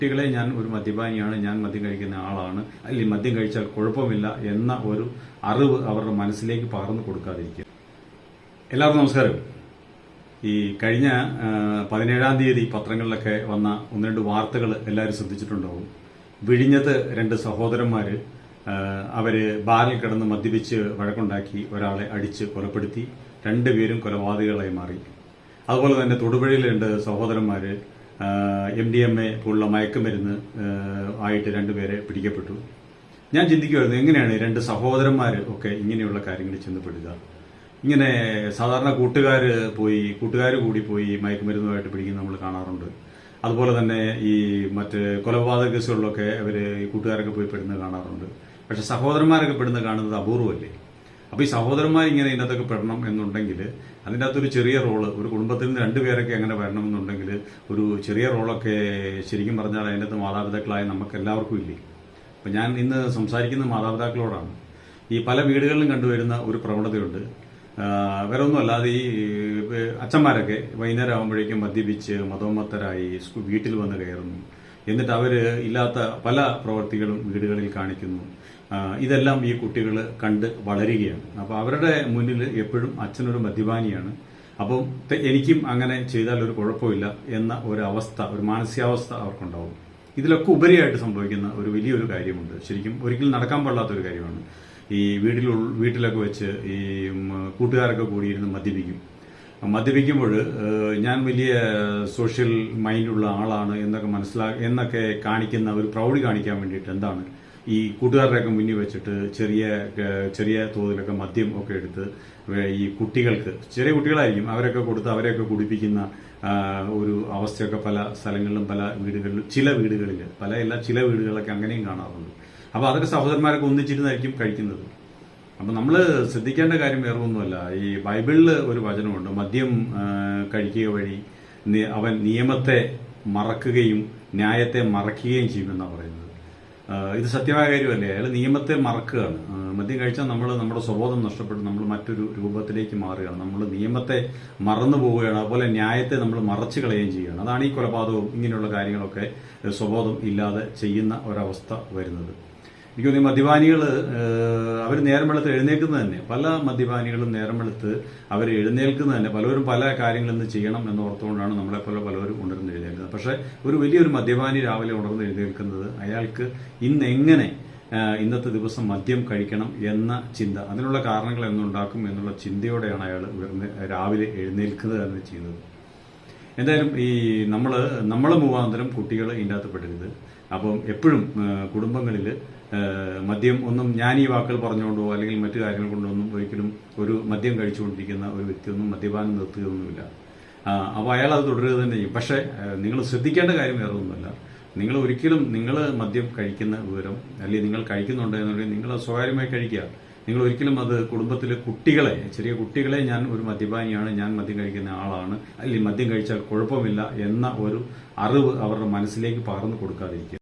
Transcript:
കുട്ടികളെ ഞാൻ ഒരു മദ്യപാനിയാണ്, ഞാൻ മദ്യം കഴിക്കുന്ന ആളാണ്, അല്ലെങ്കിൽ മദ്യം കഴിച്ചാൽ കുഴപ്പമില്ല എന്ന ഒരു അറിവ് അവരുടെ മനസ്സിലേക്ക് പകർന്നു കൊടുക്കാതിരിക്കുക. എല്ലാവർക്കും നമസ്കാരം. ഈ കഴിഞ്ഞ 17-ാം തീയതി പത്രങ്ങളിലൊക്കെ വന്ന ഒന്ന് രണ്ട് വാർത്തകൾ എല്ലാവരും ശ്രദ്ധിച്ചിട്ടുണ്ടാവും. വിഴിഞ്ഞത്ത് രണ്ട് സഹോദരന്മാര് അവര് ബാറിൽ കിടന്ന് മദ്യപിച്ച് വഴക്കുണ്ടാക്കി ഒരാളെ അടിച്ച് കൊലപ്പെടുത്തി. രണ്ടുപേരും കൊലപാതകളായി മാറി. അതുപോലെ തന്നെ തൊടുപുഴയിൽ രണ്ട് സഹോദരന്മാര് MDMA പോലുള്ള മയക്കുമരുന്ന് ആയിട്ട് രണ്ടുപേരെ പിടിക്കപ്പെട്ടു. ഞാൻ ചിന്തിക്കുമായിരുന്നു, എങ്ങനെയാണ് രണ്ട് സഹോദരന്മാർ ഒക്കെ ഇങ്ങനെയുള്ള കാര്യങ്ങളിൽ ചെന്നപ്പെടുക. ഇങ്ങനെ സാധാരണ കൂട്ടുകാർ കൂടി പോയി മയക്കുമരുന്നുമായിട്ട് പിടിക്കുന്ന നമ്മൾ കാണാറുണ്ട്. അതുപോലെ തന്നെ ഈ മറ്റ് കൊലപാതക കേസുകളിലൊക്കെ അവര് ഈ കൂട്ടുകാരൊക്കെ പോയി പെടുന്നത് കാണാറുണ്ട്. പക്ഷെ സഹോദരന്മാരൊക്കെ പെടുന്നത് കാണുന്നത് അപൂർവമല്ലേ. അപ്പൊ ഈ സഹോദരന്മാർ ഇങ്ങനെ ഇതിനകത്തൊക്കെ പെടണം എന്നുണ്ടെങ്കിൽ അതിൻ്റെ അകത്തൊരു ചെറിയ റോള്, ഒരു കുടുംബത്തിൽ നിന്ന് രണ്ടുപേരൊക്കെ അങ്ങനെ വരണമെന്നുണ്ടെങ്കിൽ ഒരു ചെറിയ റോളൊക്കെ ശരിക്കും പറഞ്ഞാൽ അതിൻ്റെ അകത്ത് മാതാപിതാക്കളായ നമുക്ക് എല്ലാവർക്കും ഇല്ലേ. അപ്പൊ ഞാൻ ഇന്ന് സംസാരിക്കുന്ന മാതാപിതാക്കളോടാണ്. ഈ പല വീടുകളിലും കണ്ടുവരുന്ന ഒരു പ്രവണതയുണ്ട്. വേറെ ഒന്നുമല്ലാതെ ഈ അച്ഛന്മാരൊക്കെ വൈകുന്നേരം ആകുമ്പോഴേക്കും മദ്യപിച്ച് മതോന്മത്തരായി വീട്ടിൽ വന്ന് കയറുന്നു. എന്നിട്ട് അവര് ഇല്ലാത്ത പല പ്രവൃത്തികളും വീടുകളിൽ കാണിക്കുന്നു. ഇതെല്ലാം ഈ കുട്ടികൾ കണ്ട് വളരുകയാണ്. അപ്പോൾ അവരുടെ മുന്നിൽ എപ്പോഴും അച്ഛനൊരു മദ്യപാനിയാണ്, അപ്പം എനിക്കും അങ്ങനെ ചെയ്താൽ ഒരു കുഴപ്പമില്ല എന്ന ഒരു അവസ്ഥ, ഒരു മാനസികാവസ്ഥ അവർക്കുണ്ടാവും. ഇതിലൊക്കെ ഉപരിയായിട്ട് സംഭവിക്കുന്ന ഒരു വലിയൊരു കാര്യമുണ്ട്. ശരിക്കും ഒരിക്കലും നടക്കാൻ പാടില്ലാത്തൊരു കാര്യമാണ്. ഈ വീട്ടിലൊക്കെ വെച്ച് ഈ കൂട്ടുകാരൊക്കെ കൂടിയിരുന്ന് മദ്യപിക്കുമ്പോൾ ഞാൻ വലിയ സോഷ്യൽ മൈൻഡുള്ള ആളാണ് എന്നൊക്കെ കാണിക്കുന്ന ഒരു പ്രൗഢി കാണിക്കാൻ വേണ്ടിയിട്ട് എന്താണ് ഈ കൂട്ടുകാരുടെയൊക്കെ മുന്നിൽ വെച്ചിട്ട് ചെറിയ തോതിലൊക്കെ മദ്യം ഒക്കെ എടുത്ത് ഈ കുട്ടികൾക്ക്, ചെറിയ കുട്ടികളായിരിക്കും, അവരെയൊക്കെ കൊടുത്ത് അവരെയൊക്കെ കുടിപ്പിക്കുന്ന ഒരു അവസ്ഥയൊക്കെ പല സ്ഥലങ്ങളിലും പല വീടുകളിലും ചില വീടുകളിലൊക്കെ അങ്ങനെയും കാണാറുണ്ട്. അപ്പൊ അതൊക്കെ സഹോദരന്മാരൊക്കെ ഒന്നിച്ചിരുന്നായിരിക്കും കഴിക്കുന്നത്. അപ്പൊ നമ്മൾ ശ്രദ്ധിക്കേണ്ട കാര്യം വേറെ ഒന്നുമല്ല. ഈ ബൈബിളിൽ ഒരു വചനമുണ്ട്, മദ്യം കഴിക്കുക വഴി അവൻ നിയമത്തെ മറക്കുകയും ന്യായത്തെ മറക്കുകയും ചെയ്യുമെന്നാണ് പറയുന്നത്. ഇത് സത്യമായ കാര്യമല്ലേ. അയാൾ നിയമത്തെ മറക്കുകയാണ്. മദ്യം കഴിച്ചാൽ നമ്മുടെ സ്വബോധം നഷ്ടപ്പെടും, നമ്മൾ മറ്റൊരു രൂപത്തിലേക്ക് മാറുകയാണ്, നമ്മൾ നിയമത്തെ മറന്നു പോവുകയാണ്. അതുപോലെ ന്യായത്തെ നമ്മൾ മറച്ചു കളയുകയും ചെയ്യുകയാണ്. അതാണ് ഈ കൊലപാതകവും ഇങ്ങനെയുള്ള കാര്യങ്ങളൊക്കെ സ്വബോധം ഇല്ലാതെ ചെയ്യുന്ന ഒരവസ്ഥ വരുന്നത്. എനിക്ക് തോന്നി മദ്യപാനികൾ അവർ നേരം വെളുത്ത് എഴുന്നേൽക്കുന്നത് തന്നെ, പല മദ്യപാനികളും നേരം വെളുത്ത് അവർ എഴുന്നേൽക്കുന്നത് തന്നെ പലരും പല കാര്യങ്ങളെന്ന് ചെയ്യണം എന്നോർത്തുകൊണ്ടാണ് നമ്മളെപ്പോലെ പലരും ഉണർന്ന് എഴുന്നേൽക്കുന്നത്. പക്ഷെ ഒരു വലിയൊരു മദ്യപാനി രാവിലെ ഉണർന്ന് എഴുന്നേൽക്കുന്നത് അയാൾക്ക് ഇന്നെങ്ങനെ ഇന്നത്തെ ദിവസം മദ്യം കഴിക്കണം എന്ന ചിന്ത, അതിനുള്ള കാരണങ്ങൾ എന്നുണ്ടാക്കും എന്നുള്ള ചിന്തയോടെയാണ് അയാൾ രാവിലെ എഴുന്നേൽക്കുന്നത് എന്ന് ചെയ്യുന്നത്. എന്തായാലും ഈ നമ്മളെ മുഖാന്തരം കുട്ടികൾ ഇതിൻ്റെ അകത്ത് പെടരുത്. അപ്പം എപ്പോഴും കുടുംബങ്ങളിൽ മദ്യം ഒന്നും ഞാൻ ഈ വാക്കുകൾ പറഞ്ഞുകൊണ്ടോ അല്ലെങ്കിൽ മറ്റു കാര്യങ്ങൾ കൊണ്ടൊന്നും ഒരിക്കലും ഒരു മദ്യം കഴിച്ചുകൊണ്ടിരിക്കുന്ന ഒരു വ്യക്തിയൊന്നും മദ്യപാനം നിർത്തുകയൊന്നുമില്ല. അപ്പോൾ അയാൾ അത് തുടരുക തന്നെ ചെയ്യും. പക്ഷേ നിങ്ങൾ ശ്രദ്ധിക്കേണ്ട കാര്യം വേറെ ഒന്നുമല്ല. നിങ്ങൾ ഒരിക്കലും മദ്യം കഴിക്കുന്ന വിവരം അല്ലെങ്കിൽ നിങ്ങൾ കഴിക്കുന്നുണ്ട് എന്നുണ്ടെങ്കിൽ നിങ്ങൾ സ്വകാര്യമായി കഴിക്കുക. നിങ്ങൾ ഒരിക്കലും അത് കുടുംബത്തിലെ ചെറിയ കുട്ടികളെ ഞാൻ ഒരു മദ്യപാനിയാണ്, ഞാൻ മദ്യം കഴിക്കുന്ന ആളാണ്, അല്ലെങ്കിൽ മദ്യം കഴിച്ചാൽ കുഴപ്പമില്ല എന്ന ഒരു അറിവ് അവരുടെ മനസ്സിലേക്ക് പകർന്നു കൊടുക്കാതിരിക്കുക.